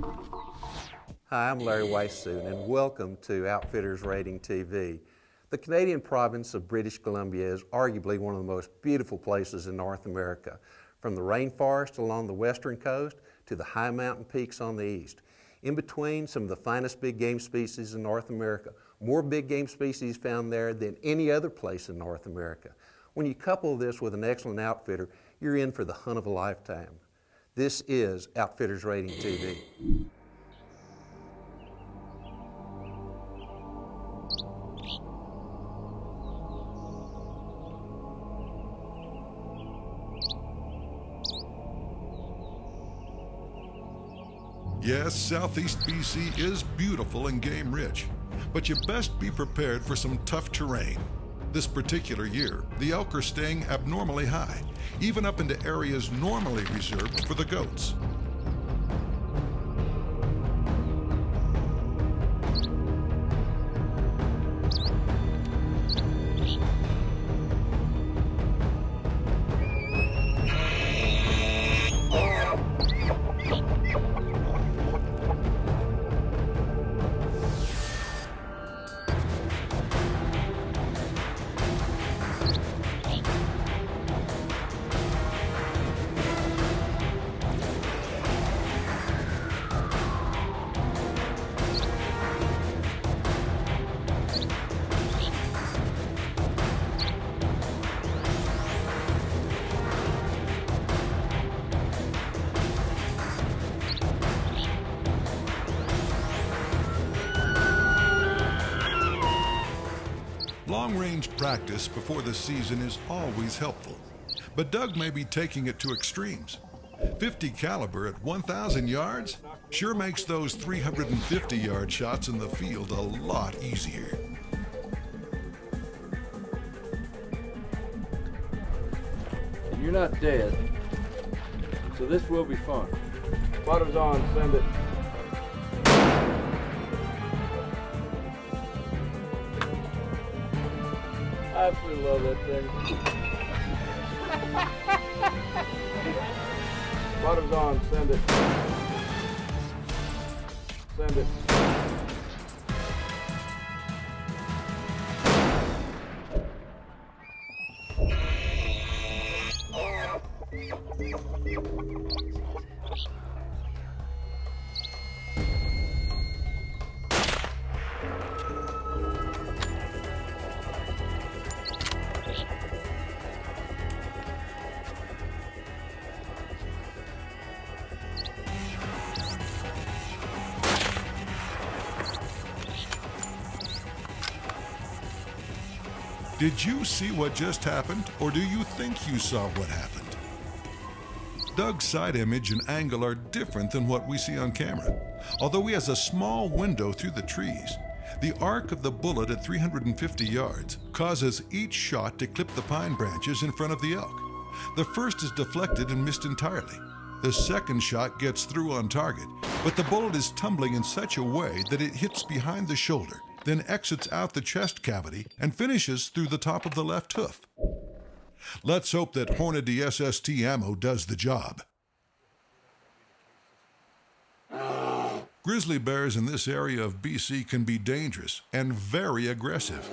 Hi, I'm Larry Weissoon, and welcome to Outfitters Rating TV. The Canadian province of British Columbia is arguably one of the most beautiful places in North America, from the rainforest along the western coast to the high mountain peaks on the east. In between, some of the finest big game species in North America. More big game species found there than any other place in North America. When you couple this with an excellent outfitter, you're in for the hunt of a lifetime. This is Outfitters Rating TV. Yes, Southeast BC is beautiful and game rich, but you best be prepared for some tough terrain. This particular year, the elk are staying abnormally high, even up into areas normally reserved for the goats. Long-range practice before the season is always helpful, but Doug may be taking it to extremes. 50 caliber at 1,000 yards sure makes those 350-yard shots in the field a lot easier. You're not dead, so this will be fun. Bottoms on, send it. I absolutely love that thing. Bottoms on, send it. Send it. Did you see what just happened, or do you think you saw what happened? Doug's side image and angle are different than what we see on camera. Although he has a small window through the trees, the arc of the bullet at 350 yards causes each shot to clip the pine branches in front of the elk. The first is deflected and missed entirely. The second shot gets through on target, but the bullet is tumbling in such a way that it hits behind the shoulder, then exits out the chest cavity and finishes through the top of the left hoof. Let's hope that Hornady SST ammo does the job. Grizzly bears in this area of BC can be dangerous and very aggressive.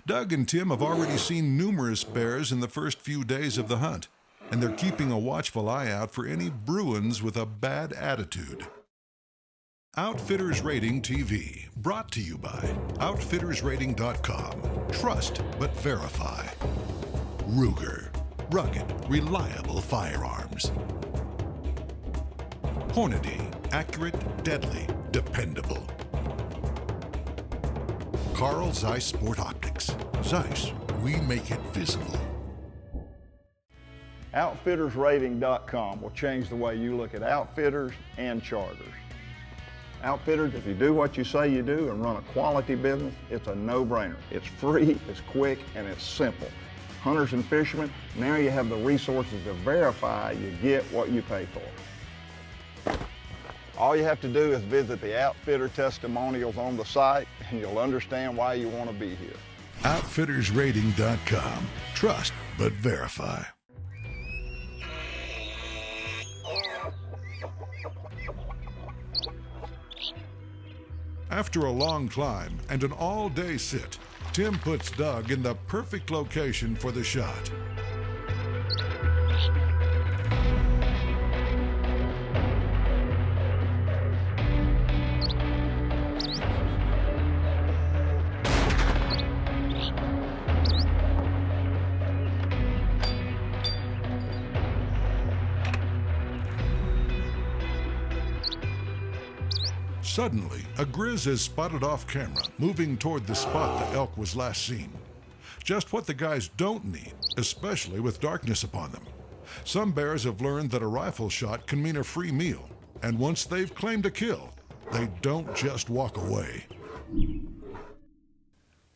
Doug and Tim have already seen numerous bears in the first few days of the hunt, and they're keeping a watchful eye out for any Bruins with a bad attitude. Outfitters Rating TV, brought to you by OutfittersRating.com. Trust but verify. Ruger, rugged, reliable firearms. Hornady, accurate, deadly, dependable. Carl Zeiss Sport Optics. Zeiss, we make it visible. OutfittersRating.com will change the way you look at outfitters and charters. Outfitters, if you do what you say you do and run a quality business, it's a no-brainer. It's free, it's quick, and it's simple. Hunters and fishermen, now you have the resources to verify you get what you pay for. All you have to do is visit the outfitter testimonials on the site, and you'll understand why you want to be here. OutfittersRating.com. Trust but verify. After a long climb and an all-day sit, Tim puts Doug in the perfect location for the shot. Suddenly, a grizz is spotted off camera, moving toward the spot the elk was last seen. Just what the guys don't need, especially with darkness upon them. Some bears have learned that a rifle shot can mean a free meal, and once they've claimed a kill, they don't just walk away.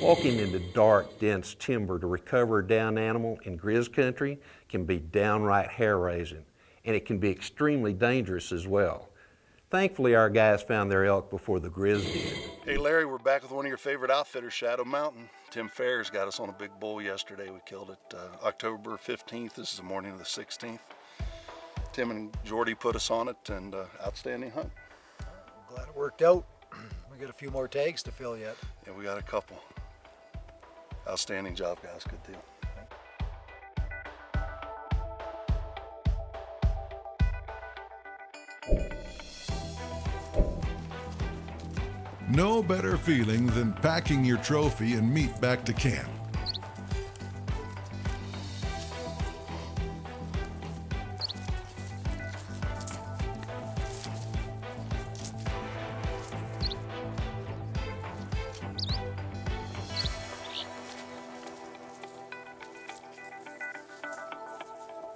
Walking into dark, dense timber to recover a downed animal in grizz country can be downright hair-raising, and it can be extremely dangerous as well. Thankfully, our guys found their elk before the grizz did. Hey Larry, we're back with one of your favorite outfitters, Shadow Mountain. Tim Ferris got us on a big bull yesterday. We killed it October 15th. This is the morning of the 16th. Tim and Jordy put us on it, and outstanding hunt. I'm glad it worked out. We got a few more tags to fill yet. Yeah, we got a couple. Outstanding job, guys. Good deal. No better feeling than packing your trophy and meat back to camp.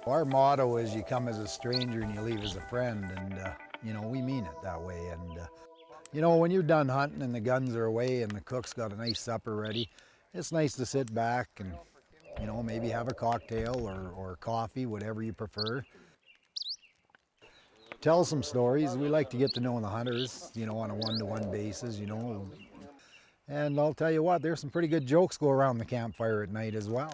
Our motto is you come as a stranger and you leave as a friend, and you know, we mean it that way. And you know, when you're done hunting and the guns are away and the cook's got a nice supper ready, it's nice to sit back and, you know, maybe have a cocktail or coffee, whatever you prefer. Tell some stories. We like to get to know the hunters, you know, on a one-to-one basis, you know. And I'll tell you what, there's some pretty good jokes go around the campfire at night as well.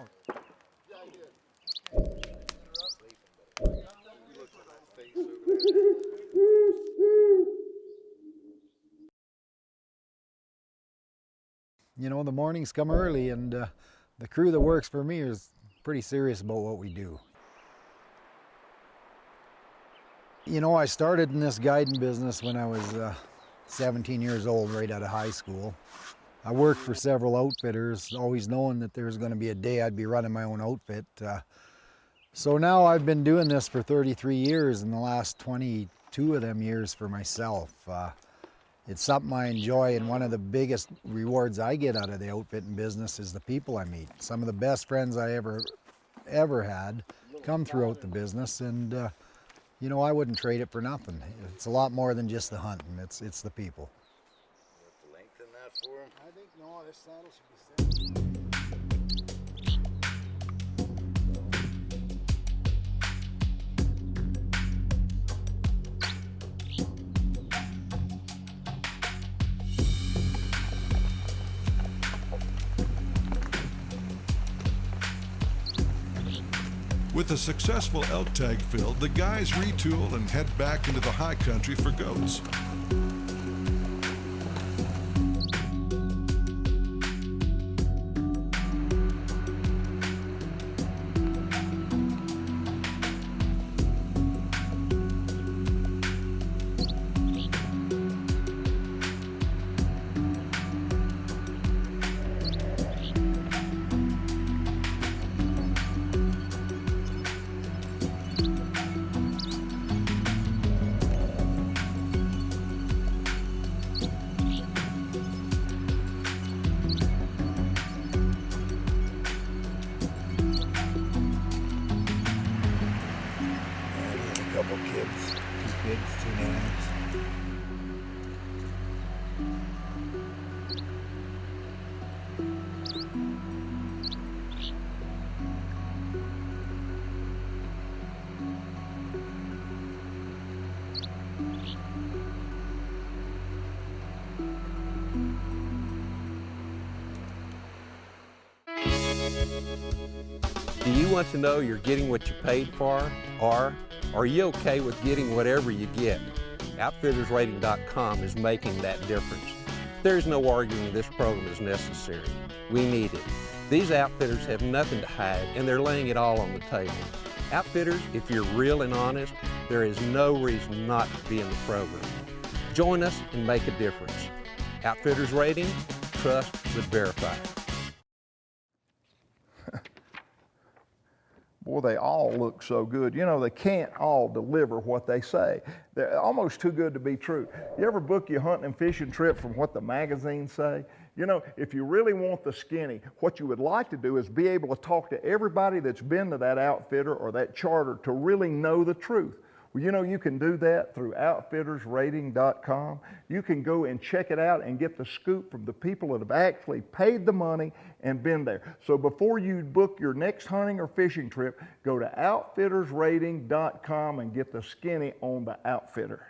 You know, the mornings come early, and the crew that works for me is pretty serious about what we do. You know, I started in this guiding business when I was 17 years old, right out of high school. I worked for several outfitters, always knowing that there was going to be a day I'd be running my own outfit. So now I've been doing this for 33 years, and the last 22 of them years for myself. It's something I enjoy, and one of the biggest rewards I get out of the outfitting business is the people I meet. Some of the best friends I ever had come throughout the business, and you know, I wouldn't trade it for nothing. It's a lot more than just the hunting. It's the people. Lengthen that for him. I think no, this saddle should be set. With a successful elk tag filled, the guys retool and head back into the high country for goats. Do you want to know you're getting what you paid for? Or are you okay with getting whatever you get? OutfittersRating.com is making that difference. There's no arguing this program is necessary. We need it. These outfitters have nothing to hide, and they're laying it all on the table. Outfitters, if you're real and honest, there is no reason not to be in the program. Join us and make a difference. Outfitters Rating, trust but verify. Boy, they all look so good. You know, they can't all deliver what they say. They're almost too good to be true. You ever book your hunting and fishing trip from what the magazines say? You know, if you really want the skinny, what you would like to do is be able to talk to everybody that's been to that outfitter or that charter to really know the truth. Well, you know, you can do that through outfittersrating.com. You can go and check it out and get the scoop from the people that have actually paid the money and been there. So before you book your next hunting or fishing trip, go to outfittersrating.com and get the skinny on the outfitter.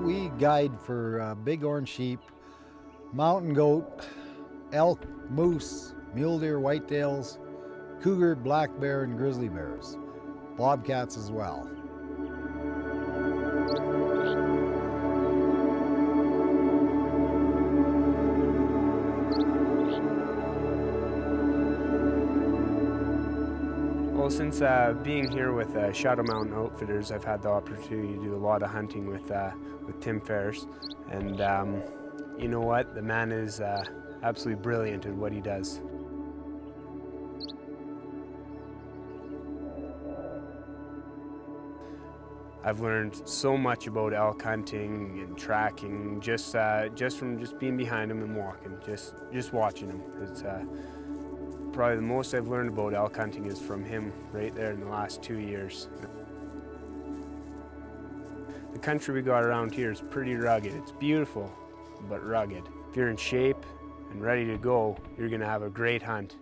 We guide for bighorn sheep, mountain goat, elk, moose, mule deer, whitetails, cougar, black bear, and grizzly bears. Bobcats as well. Well, since being here with Shadow Mountain Outfitters, I've had the opportunity to do a lot of hunting with Tim Ferriss, and you know what? The man is absolutely brilliant at what he does. I've learned so much about elk hunting and tracking just from being behind him and walking, just watching him. It's probably the most I've learned about elk hunting is from him right there in the last 2 years. The country we got around here is pretty rugged. It's beautiful, but rugged. If you're in shape and ready to go, you're gonna have a great hunt.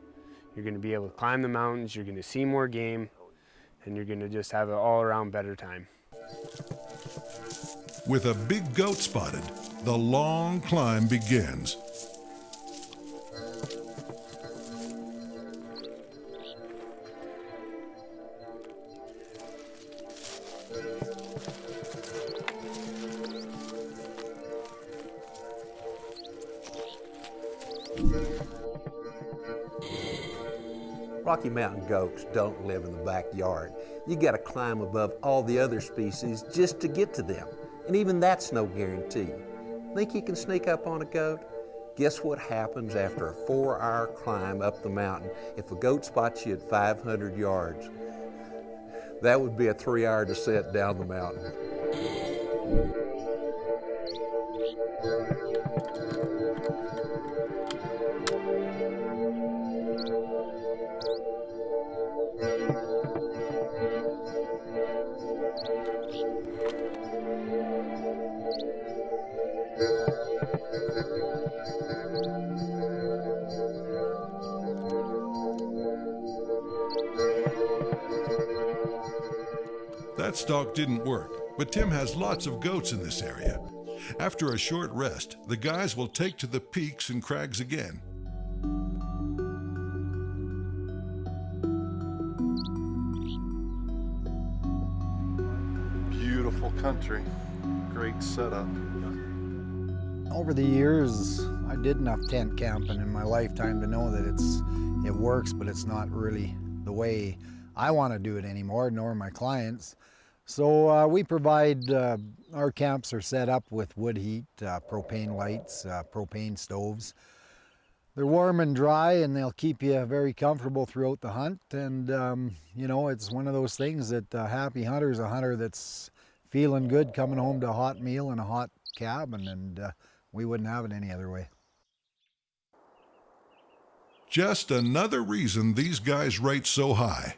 You're gonna be able to climb the mountains, you're gonna see more game, and you're gonna just have an all-around better time. With a big goat spotted, the long climb begins. Rocky Mountain goats don't live in the backyard. You gotta climb above all the other species just to get to them. And even that's no guarantee. Think you can sneak up on a goat? Guess what happens after a 4-hour climb up the mountain if a goat spots you at 500 yards? That would be a 3-hour descent down the mountain. That stalk didn't work, but Tim has lots of goats in this area. After a short rest, the guys will take to the peaks and crags again. Beautiful country, great setup. Over the years, I did enough tent camping in my lifetime to know that it works, but it's not really the way I want to do it anymore, nor my clients. So we provide, our camps are set up with wood heat, propane lights, propane stoves. They're warm and dry, and they'll keep you very comfortable throughout the hunt. And you know, it's one of those things that a happy hunter is a hunter that's feeling good coming home to a hot meal in a hot cabin, and we wouldn't have it any other way. Just another reason these guys rate so high.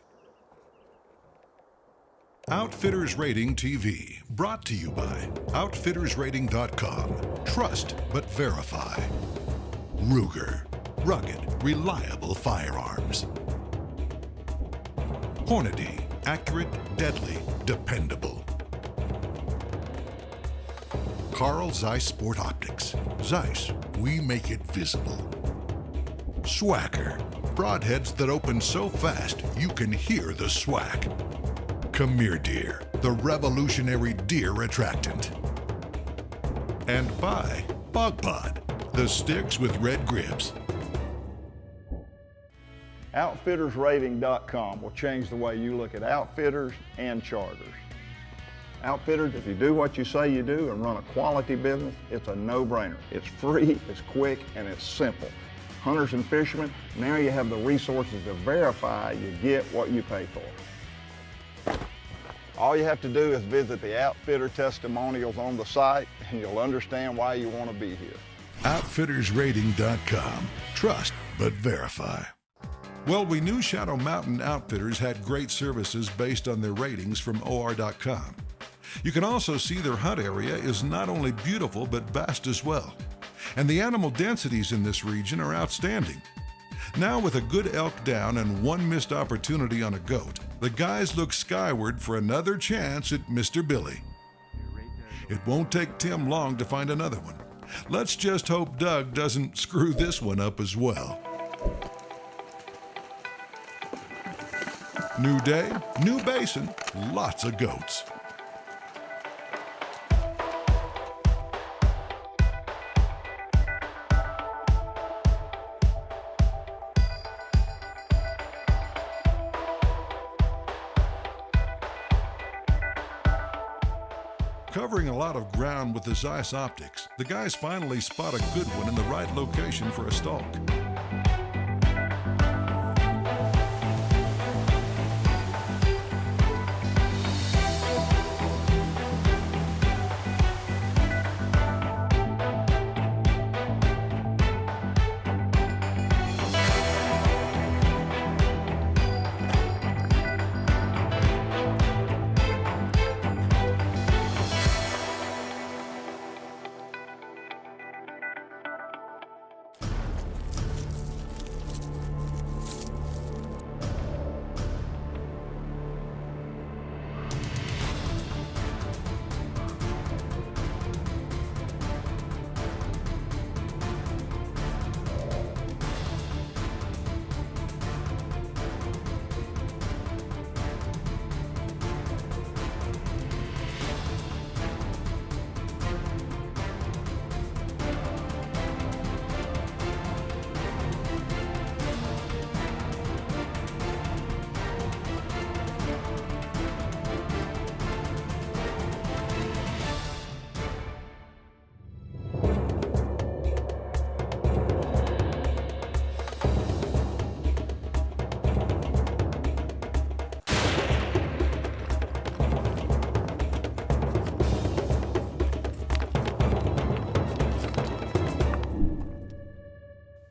Outfitters Rating TV, brought to you by OutfittersRating.com. Trust but verify. Ruger, rugged, reliable firearms. Hornady, accurate, deadly, dependable. Carl Zeiss Sport Optics. Zeiss, we make it visible. Swagger, broadheads that open so fast you can hear the swack. Come here, deer, the revolutionary deer attractant. And by Bog Pod, the sticks with red grips. OutfittersRating.com will change the way you look at outfitters and charters. Outfitters, if you do what you say you do and run a quality business, it's a no-brainer. It's free, it's quick, and it's simple. Hunters and fishermen, now you have the resources to verify you get what you pay for. All you have to do is visit the outfitter testimonials on the site and you'll understand why you want to be here. OutfittersRating.com. Trust but verify. Well, we knew Shadow Mountain Outfitters had great services based on their ratings from OR.com. You can also see their hunt area is not only beautiful but vast as well. And the animal densities in this region are outstanding. Now with a good elk down and one missed opportunity on a goat, the guys look skyward for another chance at Mr. Billy. It won't take Tim long to find another one. Let's just hope Doug doesn't screw this one up as well. New day, new basin, lots of goats. Covering a lot of ground with the Zeiss optics, the guys finally spot a good one in the right location for a stalk.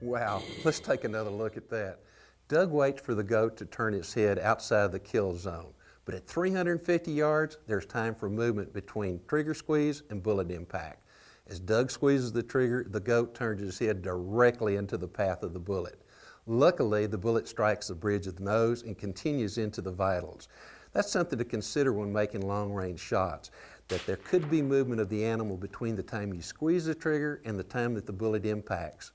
Wow, let's take another look at that. Doug waits for the goat to turn its head outside the kill zone, but at 350 yards, there's time for movement between trigger squeeze and bullet impact. As Doug squeezes the trigger, the goat turns his head directly into the path of the bullet. Luckily, the bullet strikes the bridge of the nose and continues into the vitals. That's something to consider when making long-range shots, that there could be movement of the animal between the time you squeeze the trigger and the time that the bullet impacts.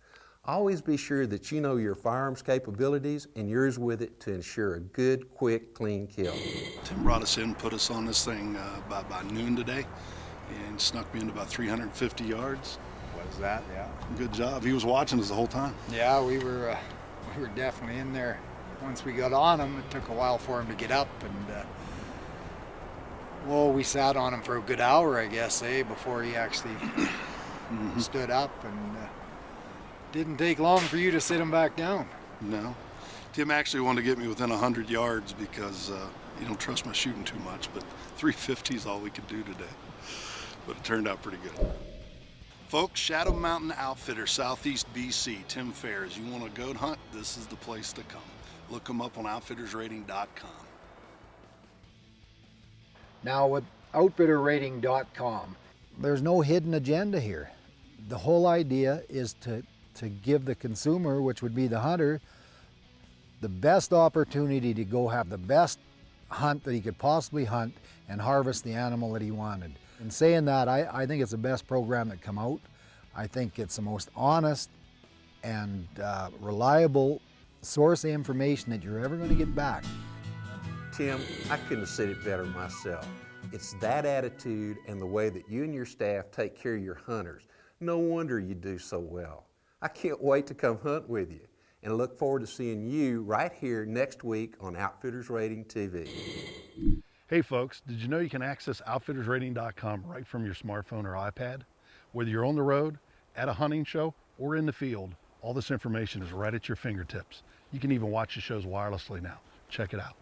Always be sure that you know your firearm's capabilities and yours with it to ensure a good, quick, clean kill. Tim brought us in, put us on this thing by noon today, and snuck me into about 350 yards. Was that, yeah. Good job. He was watching us the whole time. Yeah, we were definitely in there. Once we got on him, it took a while for him to get up, and well, we sat on him for a good hour, I guess, before he actually stood up, and didn't take long for you to sit him back down. No. Tim actually wanted to get me within 100 yards because you don't trust my shooting too much, but 350 is all we could do today. But it turned out pretty good. Folks, Shadow Mountain Outfitter, Southeast BC, Tim Fairs. You want a goat hunt? This is the place to come. Look them up on outfittersrating.com. Now with outfitterrating.com, there's no hidden agenda here. The whole idea is to give the consumer, which would be the hunter, the best opportunity to go have the best hunt that he could possibly hunt and harvest the animal that he wanted. In saying that, I think it's the best program that come out. I think it's the most honest and reliable source of information that you're ever going to get back. Tim, I couldn't have said it better myself. It's that attitude and the way that you and your staff take care of your hunters. No wonder you do so well. I can't wait to come hunt with you and look forward to seeing you right here next week on Outfitters Rating TV. Hey folks, did you know you can access outfittersrating.com right from your smartphone or iPad? Whether you're on the road, at a hunting show, or in the field, all this information is right at your fingertips. You can even watch the shows wirelessly now. Check it out.